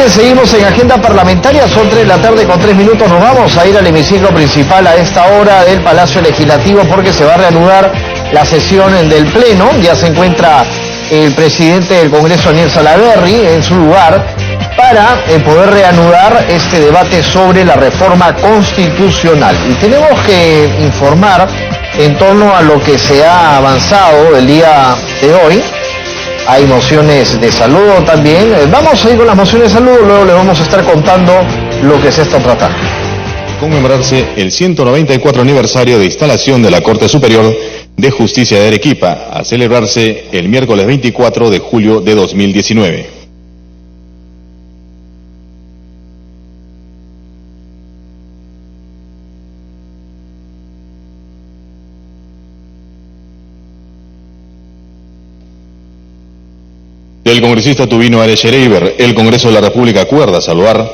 bien, seguimos en agenda parlamentaria, son 3 de la tarde con 3 minutos, nos vamos a ir al hemiciclo principal a esta hora del Palacio Legislativo porque se va a reanudar la sesión del Pleno. Ya se encuentra el presidente del Congreso, Daniel Salaverry, en su lugar para poder reanudar este debate sobre la reforma constitucional. Y tenemos que informar en torno a lo que se ha avanzado el día de hoy. Hay mociones de saludo también. Vamos a ir con las mociones de saludo, luego les vamos a estar contando lo que se está tratando. Conmemorarse el 194 aniversario de instalación de la Corte Superior de Justicia de Arequipa, a celebrarse el miércoles 24 de julio de 2019. Del congresista Tubino Arechereiber, el Congreso de la República acuerda saludar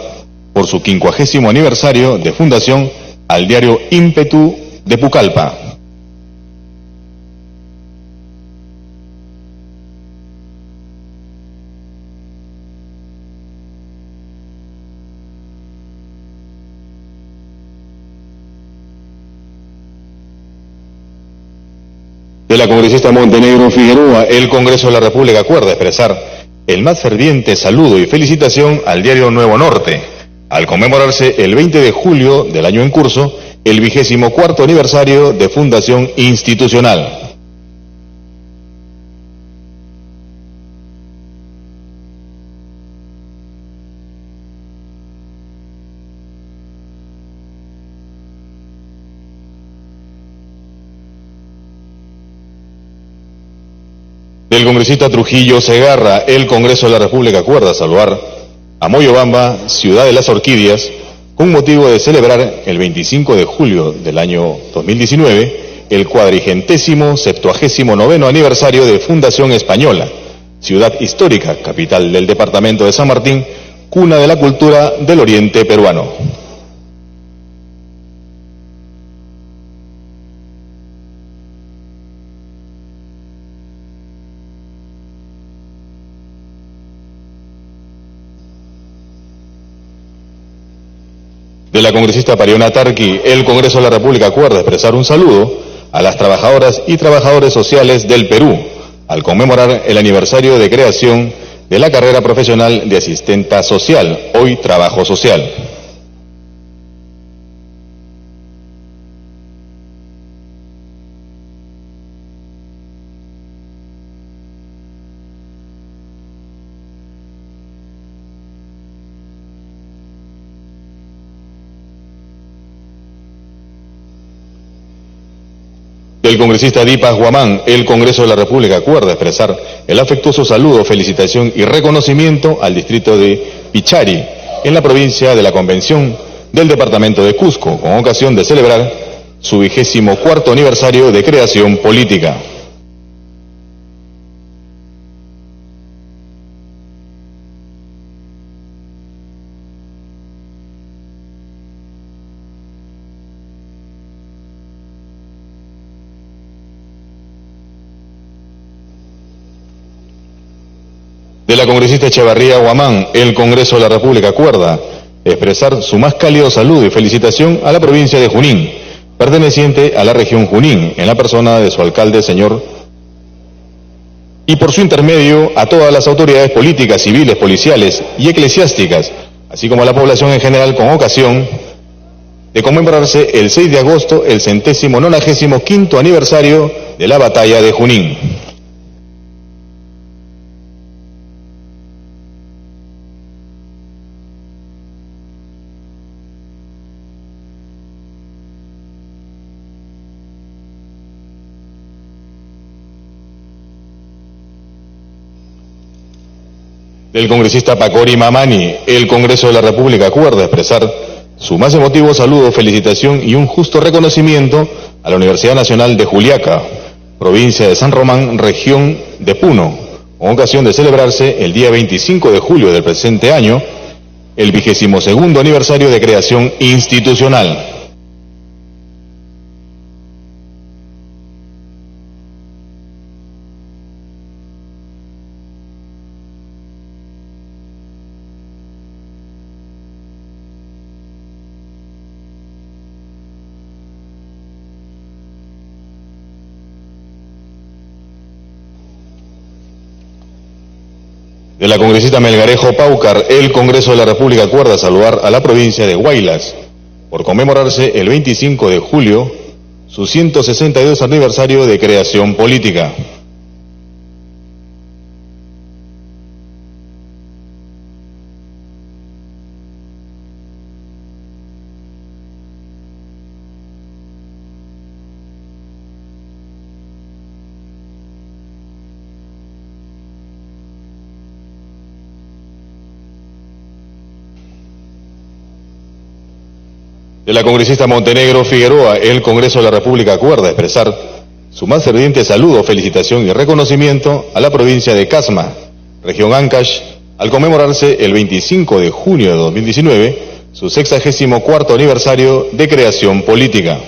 por su 50º aniversario de fundación al diario Ímpetu de Pucallpa. De la congresista Montenegro Figueroa, el Congreso de la República acuerda expresar el más ferviente saludo y felicitación al diario Nuevo Norte, al conmemorarse el 20 de julio del año en curso, el 24º aniversario de fundación institucional. Del congresista Trujillo Segarra, el Congreso de la República acuerda saludar a Moyobamba, ciudad de las orquídeas, con motivo de celebrar el 25 de julio del año 2019 el 479º aniversario de Fundación Española, ciudad histórica, capital del departamento de San Martín, cuna de la cultura del oriente peruano. De la congresista Pariona Tarqui, el Congreso de la República acuerda expresar un saludo a las trabajadoras y trabajadores sociales del Perú, al conmemorar el aniversario de creación de la carrera profesional de asistenta social, hoy trabajo social. Del congresista Dipas Guamán, el Congreso de la República acuerda expresar el afectuoso saludo, felicitación y reconocimiento al distrito de Pichari, en la provincia de la Convención del departamento de Cusco, con ocasión de celebrar su 24º aniversario de creación política. De la congresista Echevarría Guamán, el Congreso de la República acuerda expresar su más cálido saludo y felicitación a la provincia de Junín, perteneciente a la región Junín, en la persona de su alcalde, señor, y por su intermedio a todas las autoridades políticas, civiles, policiales y eclesiásticas, así como a la población en general, con ocasión de conmemorarse el 6 de agosto el 195º aniversario de la batalla de Junín. Del congresista Pacori Mamani, el Congreso de la República acuerda expresar su más emotivo saludo, felicitación y un justo reconocimiento a la Universidad Nacional de Juliaca, provincia de San Román, región de Puno, con ocasión de celebrarse el día 25 de julio del presente año, el 22º aniversario de creación institucional. De la congresista Melgarejo Paucar, el Congreso de la República acuerda saludar a la provincia de Huaylas por conmemorarse el 25 de julio su 162 aniversario de creación política. De la congresista Montenegro Figueroa, el Congreso de la República acuerda expresar su más ferviente saludo, felicitación y reconocimiento a la provincia de Casma, región Ancash, al conmemorarse el 25 de junio de 2019 su 64º aniversario de creación política.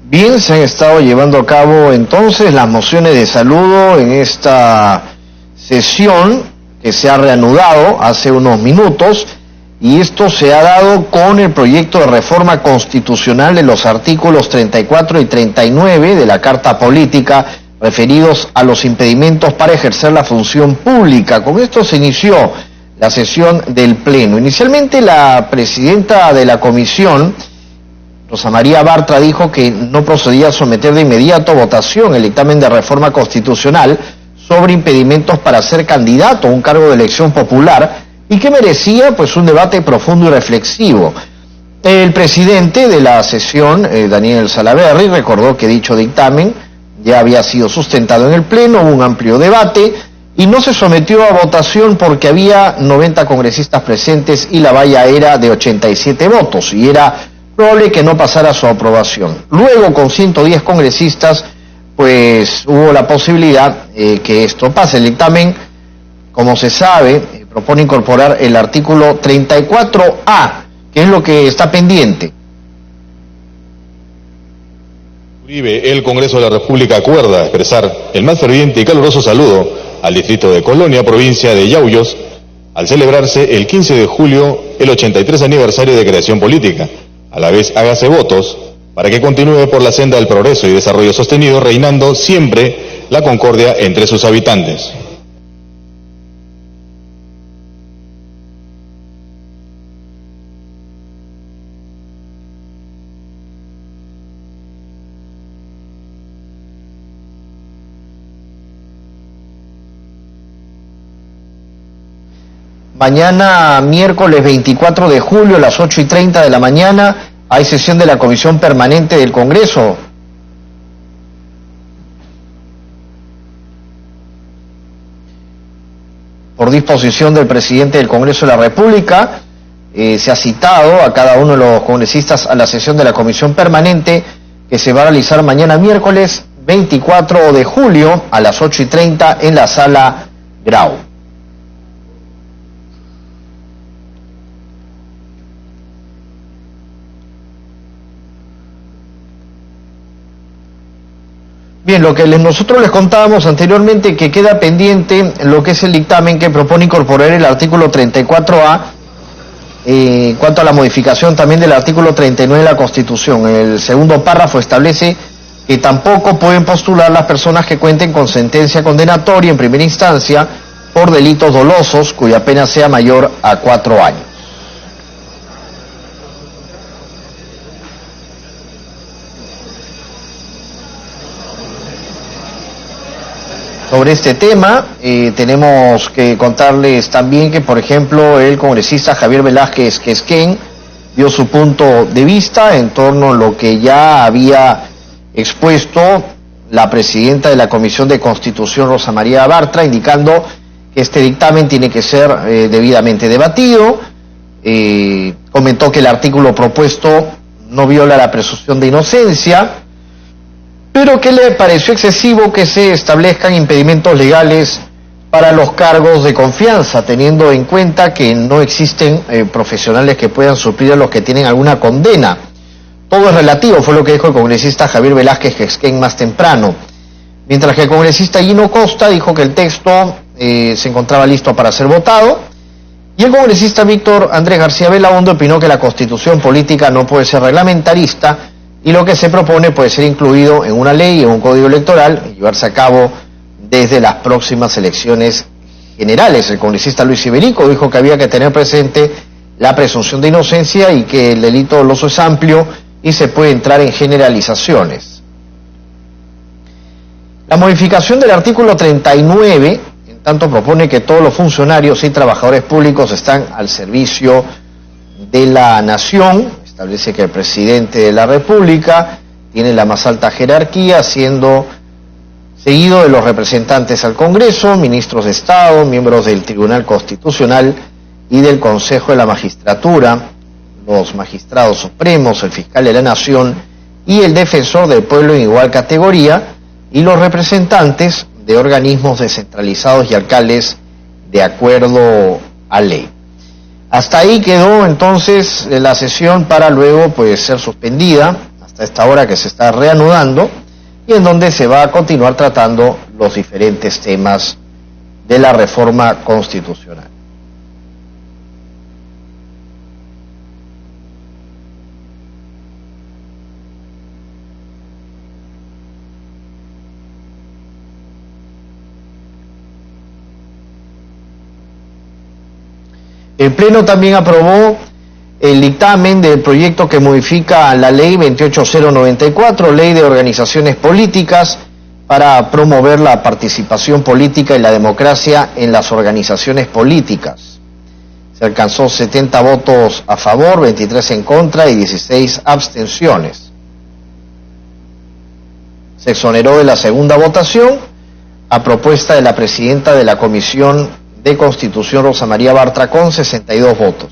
Bien, se han estado llevando a cabo entonces las mociones de saludo en esta sesión que se ha reanudado hace unos minutos, y esto se ha dado con el proyecto de reforma constitucional de los artículos 34 y 39 de la Carta Política referidos a los impedimentos para ejercer la función pública. Con esto se inició la sesión del Pleno. Inicialmente la presidenta de la comisión, Rosa María Bartra, dijo que no procedía a someter de inmediato a votación el dictamen de reforma constitucional sobre impedimentos para ser candidato a un cargo de elección popular y que merecía pues un debate profundo y reflexivo. El presidente de la sesión, Daniel Salaverry, recordó que dicho dictamen ya había sido sustentado en el Pleno, hubo un amplio debate y no se sometió a votación porque había 90 congresistas presentes y la valla era de 87 votos y era probable que no pasara su aprobación. Luego, con 110 congresistas, pues hubo la posibilidad que esto pase. El dictamen, como se sabe, propone incorporar el artículo 34A, que es lo que está pendiente. Uribe, el Congreso de la República acuerda expresar el más ferviente y caluroso saludo al distrito de Colonia, provincia de Yauyos, al celebrarse el 15 de julio el 83 aniversario de creación política. A la vez hágase votos para que continúe por la senda del progreso y desarrollo sostenido, reinando siempre la concordia entre sus habitantes. Mañana, miércoles 24 de julio, a las 8:30 de la mañana, hay sesión de la Comisión Permanente del Congreso. Por disposición del presidente del Congreso de la República, se ha citado a cada uno de los congresistas a la sesión de la Comisión Permanente que se va a realizar mañana miércoles 24 de julio a las 8:30 en la Sala Grau. Bien, lo que nosotros les contábamos anteriormente, que queda pendiente lo que es el dictamen que propone incorporar el artículo 34A en cuanto a la modificación también del artículo 39 de la Constitución. El segundo párrafo establece que tampoco pueden postular las personas que cuenten con sentencia condenatoria en primera instancia por delitos dolosos cuya pena sea mayor a 4 años. Sobre este tema, tenemos que contarles también que, por ejemplo, el congresista Javier Velázquez Quesquén dio su punto de vista en torno a lo que ya había expuesto la presidenta de la Comisión de Constitución, Rosa María Bartra, indicando que este dictamen tiene que ser debidamente debatido. Comentó que el artículo propuesto no viola la presunción de inocencia, pero que le pareció excesivo que se establezcan impedimentos legales para los cargos de confianza, teniendo en cuenta que no existen profesionales que puedan suplir a los que tienen alguna condena. Todo es relativo, fue lo que dijo el congresista Javier Velázquez Gesquén más temprano. Mientras que el congresista Gino Costa dijo que el texto se encontraba listo para ser votado, y el congresista Víctor Andrés García Belaúnde opinó que la constitución política no puede ser reglamentarista y lo que se propone puede ser incluido en una ley, en un código electoral, y llevarse a cabo desde las próximas elecciones generales. El congresista Luis Iberico dijo que había que tener presente la presunción de inocencia y que el delito doloso es amplio y se puede entrar en generalizaciones. La modificación del artículo 39, en tanto, propone que todos los funcionarios y trabajadores públicos están al servicio de la nación. Establece que el presidente de la República tiene la más alta jerarquía, siendo seguido de los representantes al Congreso, ministros de Estado, miembros del Tribunal Constitucional y del Consejo de la Magistratura, los magistrados supremos, el fiscal de la Nación y el defensor del pueblo en igual categoría, y los representantes de organismos descentralizados y alcaldes de acuerdo a ley. Hasta ahí quedó entonces la sesión para luego ser suspendida hasta esta hora que se está reanudando y en donde se va a continuar tratando los diferentes temas de la reforma constitucional. El Pleno también aprobó el dictamen del proyecto que modifica la Ley 28094, Ley de Organizaciones Políticas, para promover la participación política y la democracia en las organizaciones políticas. Se alcanzó 70 votos a favor, 23 en contra y 16 abstenciones. Se exoneró de la segunda votación a propuesta de la presidenta de la Comisión de Constitución, Rosa María Bartra, con 62 votos.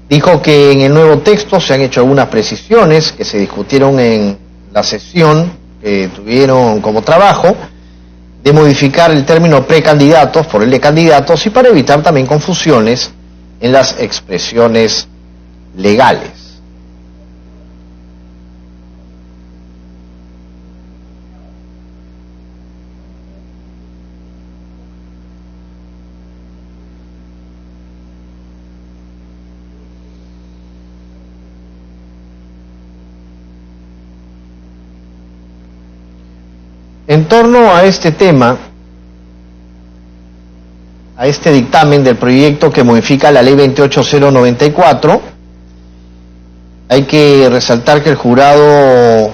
Dijo que en el nuevo texto se han hecho algunas precisiones que se discutieron en la sesión que tuvieron como trabajo, de modificar el término precandidatos por el de candidatos y para evitar también confusiones en las expresiones legales. En torno a este tema, a este dictamen del proyecto que modifica la Ley 28094, hay que resaltar que el jurado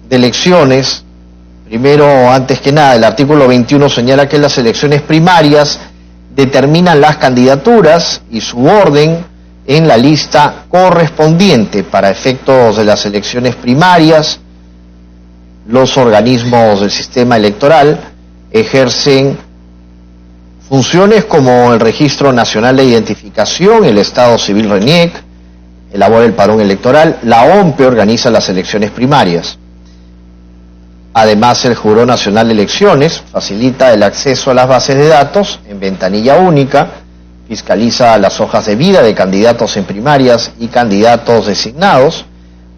de elecciones, primero, antes que nada, el artículo 21 señala que las elecciones primarias determinan las candidaturas y su orden en la lista correspondiente. Para efectos de las elecciones primarias, los organismos del sistema electoral ejercen funciones como el Registro Nacional de Identificación, el Estado Civil RENIEC, elabora el padrón electoral, la OMPE organiza las elecciones primarias. Además, el Jurado Nacional de Elecciones facilita el acceso a las bases de datos en ventanilla única, fiscaliza las hojas de vida de candidatos en primarias y candidatos designados,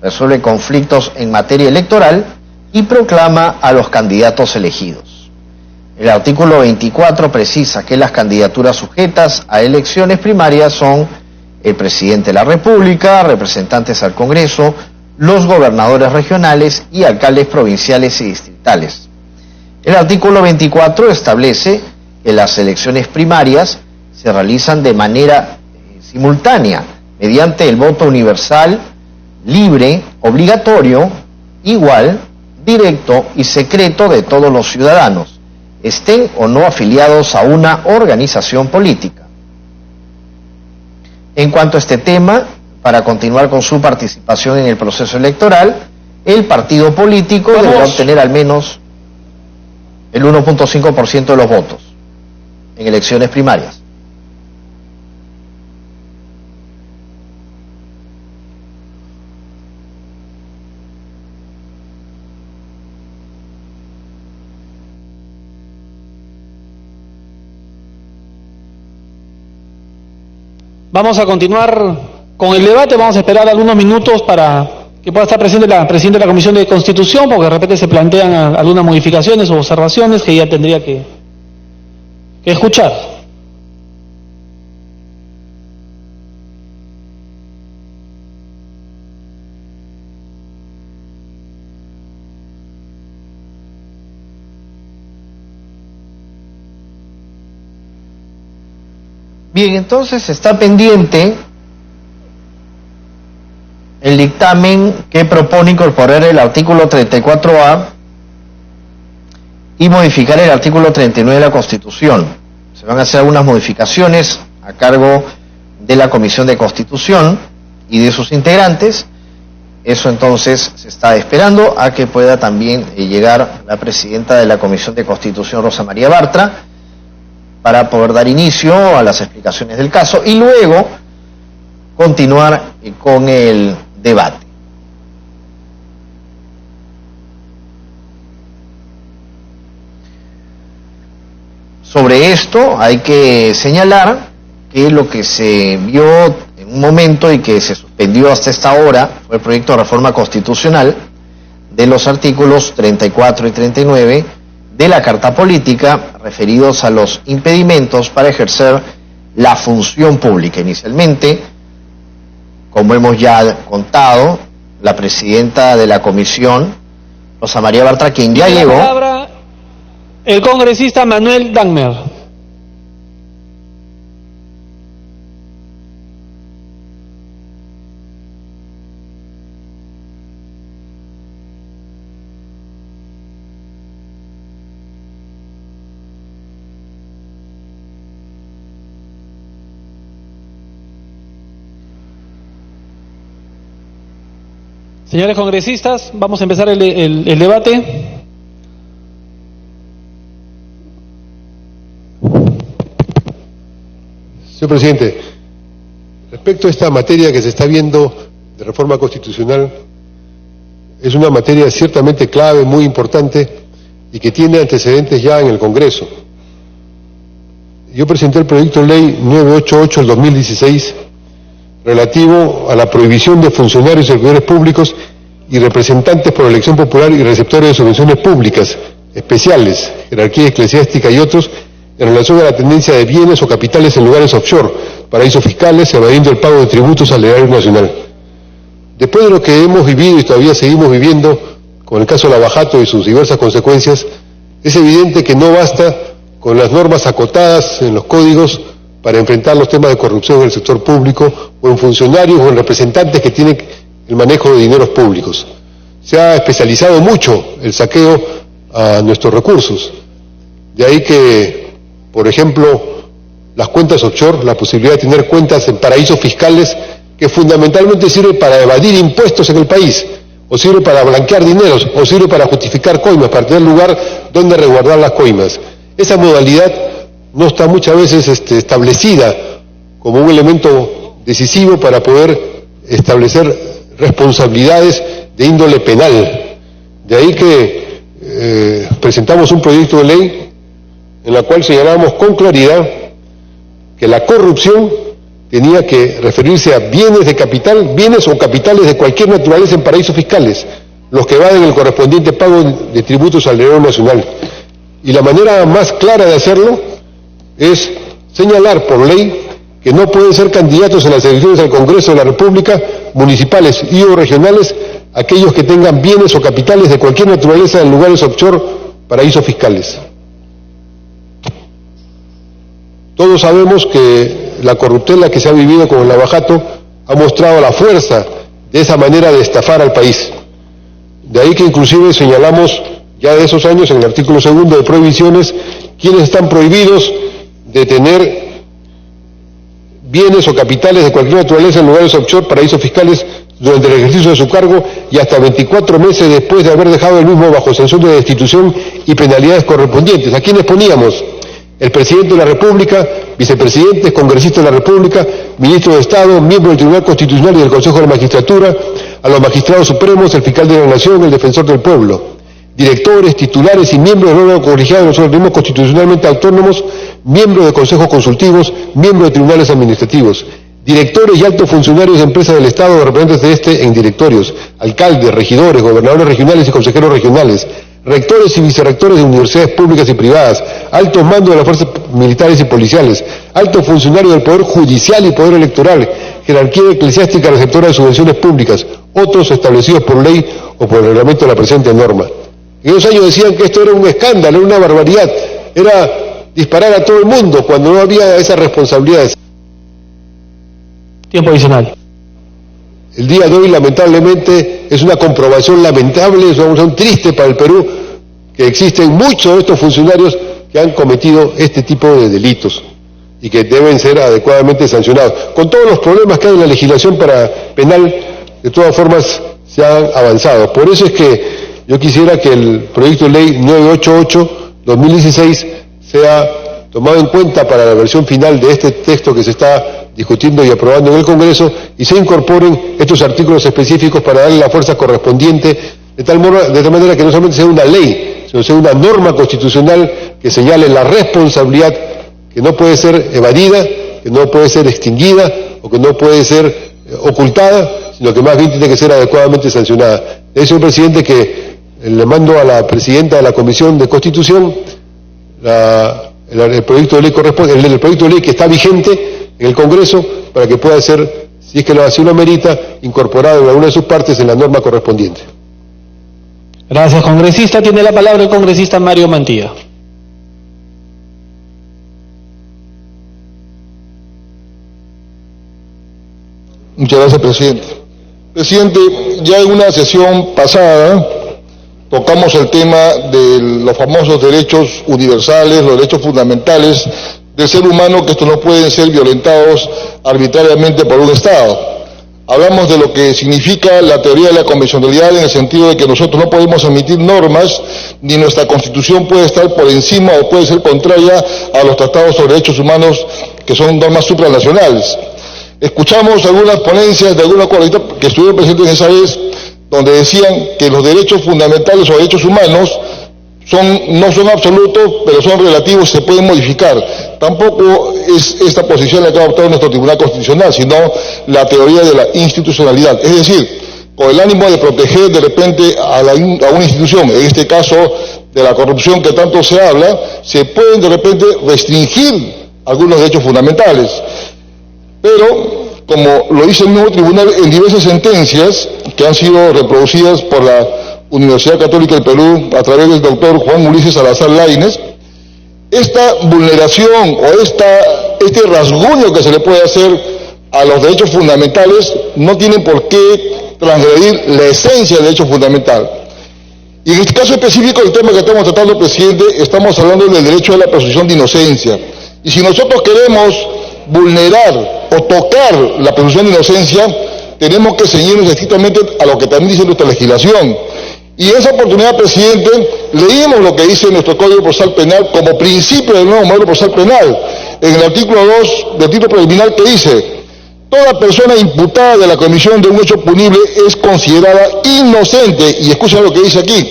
resuelve conflictos en materia electoral y proclama a los candidatos elegidos. El artículo 24 precisa que las candidaturas sujetas a elecciones primarias son el presidente de la República, representantes al Congreso, los gobernadores regionales y alcaldes provinciales y distritales. El artículo 24 establece que las elecciones primarias se realizan de manera simultánea, mediante el voto universal, libre, obligatorio, igual, directo y secreto de todos los ciudadanos, estén o no afiliados a una organización política. En cuanto a este tema, para continuar con su participación en el proceso electoral, el partido político deberá obtener al menos el 1.5% de los votos en elecciones primarias. Vamos a continuar con el debate, vamos a esperar algunos minutos para que pueda estar presente la presidenta de la Comisión de Constitución, porque de repente se plantean algunas modificaciones o observaciones que ella tendría que escuchar. Bien, entonces está pendiente el dictamen que propone incorporar el artículo 34A y modificar el artículo 39 de la Constitución. Se van a hacer algunas modificaciones a cargo de la Comisión de Constitución y de sus integrantes. Eso entonces se está esperando a que pueda también llegar la presidenta de la Comisión de Constitución, Rosa María Bartra, para poder dar inicio a las explicaciones del caso y luego continuar con el debate. Sobre esto hay que señalar que lo que se vio en un momento y que se suspendió hasta esta hora fue el proyecto de reforma constitucional de los artículos 34 y 39 de la Carta Política referidos a los impedimentos para ejercer la función pública. Inicialmente, como hemos ya contado, la presidenta de la comisión, Rosa María Bartra, quien ya llegó. La palabra el congresista Manuel Dagmer. Señores congresistas, vamos a empezar el debate. Señor presidente, respecto a esta materia que se está viendo de reforma constitucional, es una materia ciertamente clave, muy importante y que tiene antecedentes ya en el Congreso. Yo presenté el proyecto de ley 988 del 2016 relativo a la prohibición de funcionarios y servidores públicos y representantes por elección popular y receptores de subvenciones públicas especiales, jerarquía eclesiástica y otros, en relación a la tendencia de bienes o capitales en lugares offshore, paraísos fiscales, evadiendo el pago de tributos al erario nacional. Después de lo que hemos vivido y todavía seguimos viviendo con el caso Lavajato y sus diversas consecuencias, es evidente que no basta con las normas acotadas en los códigos para enfrentar los temas de corrupción en el sector público o en funcionarios o en representantes que tienen el manejo de dineros públicos. Se ha especializado mucho el saqueo a nuestros recursos. De ahí que, por ejemplo, las cuentas offshore, la posibilidad de tener cuentas en paraísos fiscales que fundamentalmente sirve para evadir impuestos en el país, o sirve para blanquear dineros, o sirve para justificar coimas, para tener lugar donde resguardar las coimas. Esa modalidad no está muchas veces establecida como un elemento decisivo para poder establecer responsabilidades de índole penal. De ahí que presentamos un proyecto de ley en la cual señalamos con claridad que la corrupción tenía que referirse a bienes de capital, bienes o capitales de cualquier naturaleza en paraísos fiscales, los que evaden el correspondiente pago de tributos al erario nacional. Y la manera más clara de hacerlo es señalar por ley que no pueden ser candidatos en las elecciones al Congreso de la República, municipales y o regionales, aquellos que tengan bienes o capitales de cualquier naturaleza en lugares offshore, paraísos fiscales. Todos sabemos que la corruptela que se ha vivido con el Lavajato ha mostrado la fuerza de esa manera de estafar al país. De ahí que inclusive señalamos ya de esos años en el artículo 2 de prohibiciones quienes están prohibidos de tener bienes o capitales de cualquier naturaleza en lugares offshore, paraísos fiscales, durante el ejercicio de su cargo y hasta 24 meses después de haber dejado el mismo bajo sanción de destitución y penalidades correspondientes. ¿A quiénes poníamos? El presidente de la República, vicepresidentes, congresistas de la República, ministros de Estado, miembros del Tribunal Constitucional y del Consejo de la Magistratura, a los magistrados supremos, el fiscal de la Nación, el defensor del pueblo, directores, titulares y miembros del órgano colegiado de los organismos constitucionalmente autónomos, miembros de consejos consultivos, miembros de tribunales administrativos, directores y altos funcionarios de empresas del Estado o representantes de este en directorios, alcaldes, regidores, gobernadores regionales y consejeros regionales, rectores y vicerrectores de universidades públicas y privadas, altos mandos de las fuerzas militares y policiales, altos funcionarios del Poder Judicial y Poder Electoral, jerarquía eclesiástica receptora de subvenciones públicas, otros establecidos por ley o por el reglamento de la presente norma. En esos años decían que esto era un escándalo, era una barbaridad, era disparar a todo el mundo cuando no había esas responsabilidades. Tiempo adicional. El día de hoy, lamentablemente, es una comprobación lamentable, es una comprobación triste para el Perú, que existen muchos de estos funcionarios que han cometido este tipo de delitos y que deben ser adecuadamente sancionados. Con todos los problemas que hay en la legislación penal, de todas formas se han avanzado. Por eso es que yo quisiera que el proyecto de ley 988-2016 sea tomado en cuenta para la versión final de este texto que se está discutiendo y aprobando en el Congreso, y se incorporen estos artículos específicos para darle la fuerza correspondiente, de tal manera que no solamente sea una ley, sino sea una norma constitucional que señale la responsabilidad que no puede ser evadida, que no puede ser extinguida o que no puede ser ocultada, sino que más bien tiene que ser adecuadamente sancionada. Señor presidente, que le mando a la presidenta de la Comisión de Constitución el proyecto de ley el proyecto de ley que está vigente en el Congreso, para que pueda ser, si es que así lo amerita, incorporado en alguna de sus partes en la norma correspondiente. Gracias, congresista. Tiene la palabra el congresista Mario Mantilla. Muchas gracias, presidente. Presidente, ya en una sesión pasada tocamos el tema de los famosos derechos universales, los derechos fundamentales del ser humano, que estos no pueden ser violentados arbitrariamente por un Estado. Hablamos de lo que significa la teoría de la convencionalidad, en el sentido de que nosotros no podemos emitir normas, ni nuestra Constitución puede estar por encima o puede ser contraria a los tratados sobre derechos humanos, que son normas supranacionales. Escuchamos algunas ponencias de algunos colegas que estuvieron presentes esa vez, donde decían que los derechos fundamentales o derechos humanos no son absolutos, pero son relativos y se pueden modificar. Tampoco es esta posición la que ha adoptado nuestro Tribunal Constitucional, sino la teoría de la institucionalidad. Es decir, con el ánimo de proteger de repente a una institución, en este caso de la corrupción que tanto se habla, se pueden de repente restringir algunos derechos fundamentales. Pero, como lo dice el mismo tribunal en diversas sentencias que han sido reproducidas por la Universidad Católica del Perú a través del doctor Juan Ulises Salazar Lainez, esta vulneración o este rasguño que se le puede hacer a los derechos fundamentales no tienen por qué transgredir la esencia del derecho fundamental. Y en este caso específico, el tema que estamos tratando, presidente, estamos hablando del derecho a la presunción de inocencia. Y si nosotros queremos vulnerar o tocar la presunción de inocencia, tenemos que ceñirnos estrictamente a lo que también dice nuestra legislación. Y en esa oportunidad, presidente, leímos lo que dice nuestro Código Procesal Penal como principio del nuevo modelo procesal penal, en el artículo 2 del título preliminar, que dice: toda persona imputada de la comisión de un hecho punible es considerada inocente, y escuchen lo que dice aquí,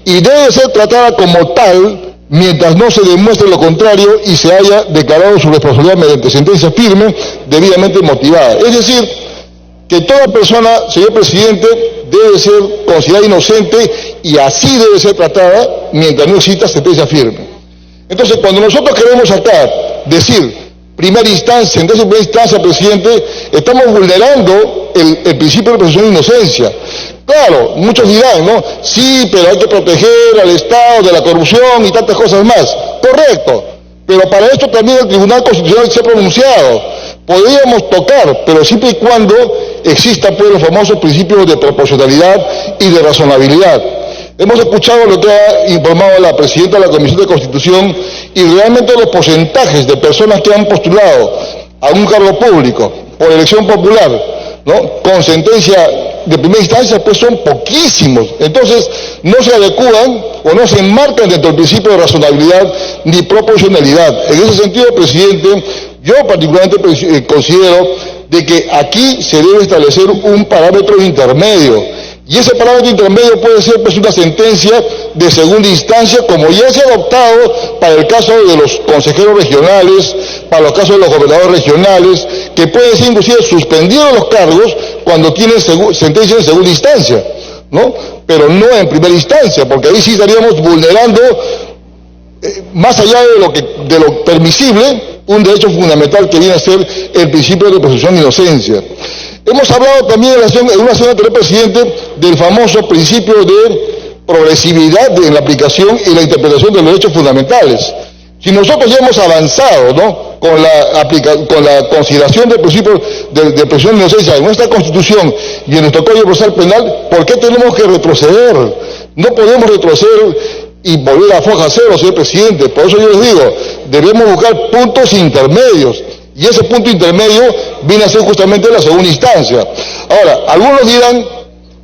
y debe ser tratada como tal mientras no se demuestre lo contrario y se haya declarado su responsabilidad mediante sentencia firme, debidamente motivada. Es decir, que toda persona, señor presidente, debe ser considerada inocente y así debe ser tratada mientras no exista sentencia firme. Entonces, cuando nosotros queremos acá decir primera instancia, sentencia de primera instancia, presidente, estamos vulnerando el principio de presunción de inocencia. Claro, muchos dirán, ¿no? Sí, pero hay que proteger al Estado de la corrupción y tantas cosas más. Correcto, pero para esto también el Tribunal Constitucional se ha pronunciado. Podríamos tocar, pero siempre y cuando exista pues los famosos principios de proporcionalidad y de razonabilidad. Hemos escuchado lo que ha informado la presidenta de la Comisión de Constitución y realmente los porcentajes de personas que han postulado a un cargo público por elección popular, ¿no?, con sentencia de primera instancia, pues son poquísimos. Entonces, no se adecúan o no se enmarcan dentro del principio de razonabilidad ni proporcionalidad. En ese sentido, presidente, yo particularmente considero de que aquí se debe establecer un parámetro intermedio. Y ese parámetro intermedio puede ser pues una sentencia de segunda instancia, como ya se ha adoptado para el caso de los consejeros regionales, para los casos de los gobernadores regionales, que pueden ser inclusive suspendidos los cargos cuando tienen sentencia en segunda instancia, ¿no? Pero no en primera instancia, porque ahí sí estaríamos vulnerando, más allá de lo permisible, un derecho fundamental que viene a ser el principio de presunción de inocencia. Hemos hablado también en una zona anterior, presidente, del famoso principio de progresividad en la aplicación y la interpretación de los derechos fundamentales. Si nosotros ya hemos avanzado, ¿no?, con la consideración del principio de presunción de inocencia en nuestra Constitución y en nuestro Código Procesal Penal, ¿por qué tenemos que retroceder? No podemos retroceder y volver a foja cero, señor presidente. Por eso yo les digo, debemos buscar puntos intermedios. Y ese punto intermedio viene a ser justamente la segunda instancia. Ahora, algunos dirán,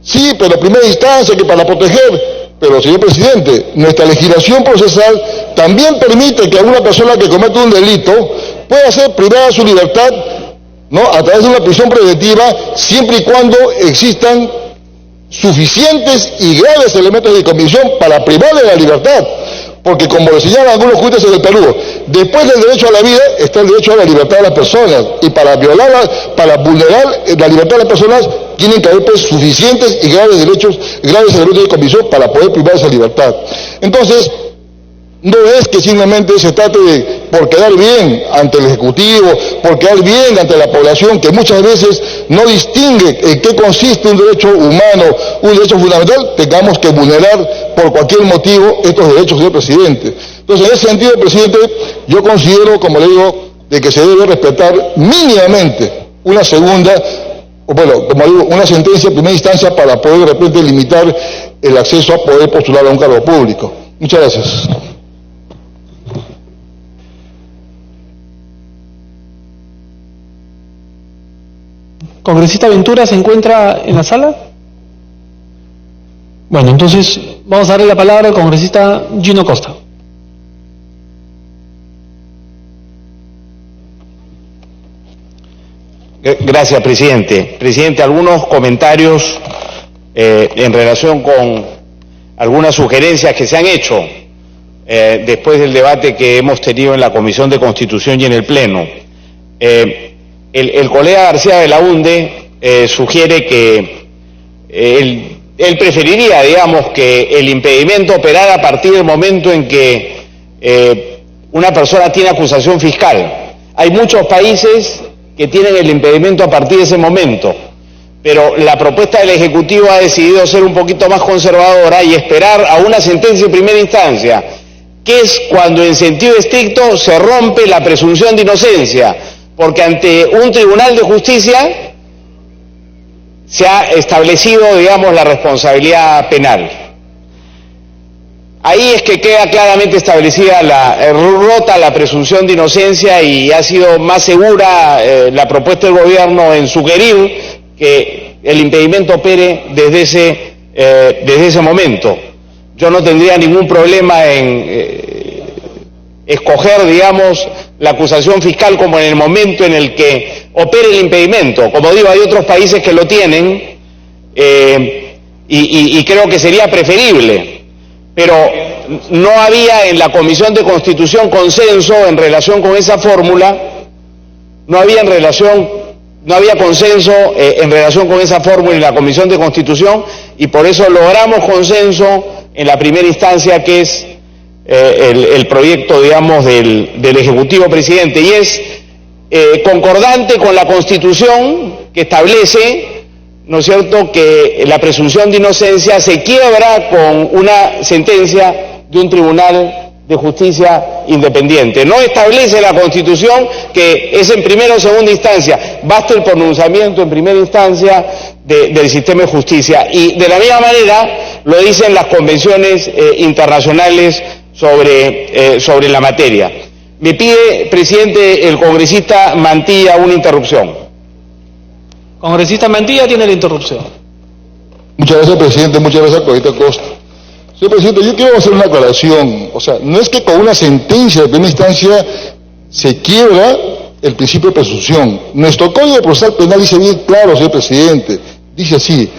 sí, pero primera instancia, que para proteger. Pero, señor presidente, nuestra legislación procesal también permite que alguna persona que comete un delito pueda ser privada de su libertad, ¿no?, a través de una prisión preventiva, siempre y cuando existan suficientes y graves elementos de comisión para privarle de la libertad. Porque, como lo señalan algunos jueces en el Perú, después del derecho a la vida está el derecho a la libertad de las personas, y para vulnerar la libertad de las personas tienen que haber pues suficientes y graves elementos de comisión para poder privar esa libertad. Entonces, no es que simplemente se trate de, por quedar bien ante el Ejecutivo, por quedar bien ante la población, que muchas veces no distingue en qué consiste un derecho humano, un derecho fundamental, tengamos que vulnerar por cualquier motivo estos derechos, señor presidente. Entonces, en ese sentido, presidente, yo considero, como le digo, de que se debe respetar mínimamente una segunda, bueno, como digo, una sentencia de primera instancia para poder de repente limitar el acceso a poder postular a un cargo público. Muchas gracias. ¿Congresista Ventura se encuentra en la sala? Bueno, entonces vamos a darle la palabra al congresista Gino Costa. Gracias, presidente. Presidente, algunos comentarios en relación con algunas sugerencias que se han hecho después del debate que hemos tenido en la Comisión de Constitución y en el Pleno. El colega García Belaunde sugiere que él preferiría, digamos, que el impedimento operara a partir del momento en que una persona tiene acusación fiscal. Hay muchos países que tienen el impedimento a partir de ese momento, pero la propuesta del Ejecutivo ha decidido ser un poquito más conservadora y esperar a una sentencia en primera instancia, que es cuando en sentido estricto se rompe la presunción de inocencia, porque ante un tribunal de justicia se ha establecido, digamos, la responsabilidad penal. Ahí es que queda claramente establecida rota la presunción de inocencia, y ha sido más segura la propuesta del gobierno en sugerir que el impedimento opere desde ese momento. Yo no tendría ningún problema en escoger, digamos, la acusación fiscal como en el momento en el que opere el impedimento. Como digo, hay otros países que lo tienen y creo que sería preferible. Pero no había en la Comisión de Constitución consenso en relación con esa fórmula, no había consenso en relación con esa fórmula en la Comisión de Constitución, y por eso logramos consenso en la primera instancia, que es el proyecto, digamos, del Ejecutivo, presidente, y es concordante con la Constitución, que establece, ¿no es cierto?, que la presunción de inocencia se quiebra con una sentencia de un tribunal de justicia independiente. No establece la Constitución que es en primera o segunda instancia, basta el pronunciamiento en primera instancia del sistema de justicia, y de la misma manera lo dicen las convenciones internacionales sobre la materia. Me pide, presidente, el congresista Mantilla una interrupción. Congresista Mantilla tiene la interrupción. Muchas gracias, presidente. Muchas gracias, Costa Costa. Señor presidente, yo quiero hacer una aclaración. O sea, no es que con una sentencia de primera instancia se quiebra el principio de presunción. Nuestro Código Procesal Penal dice bien claro, señor presidente. Dice así: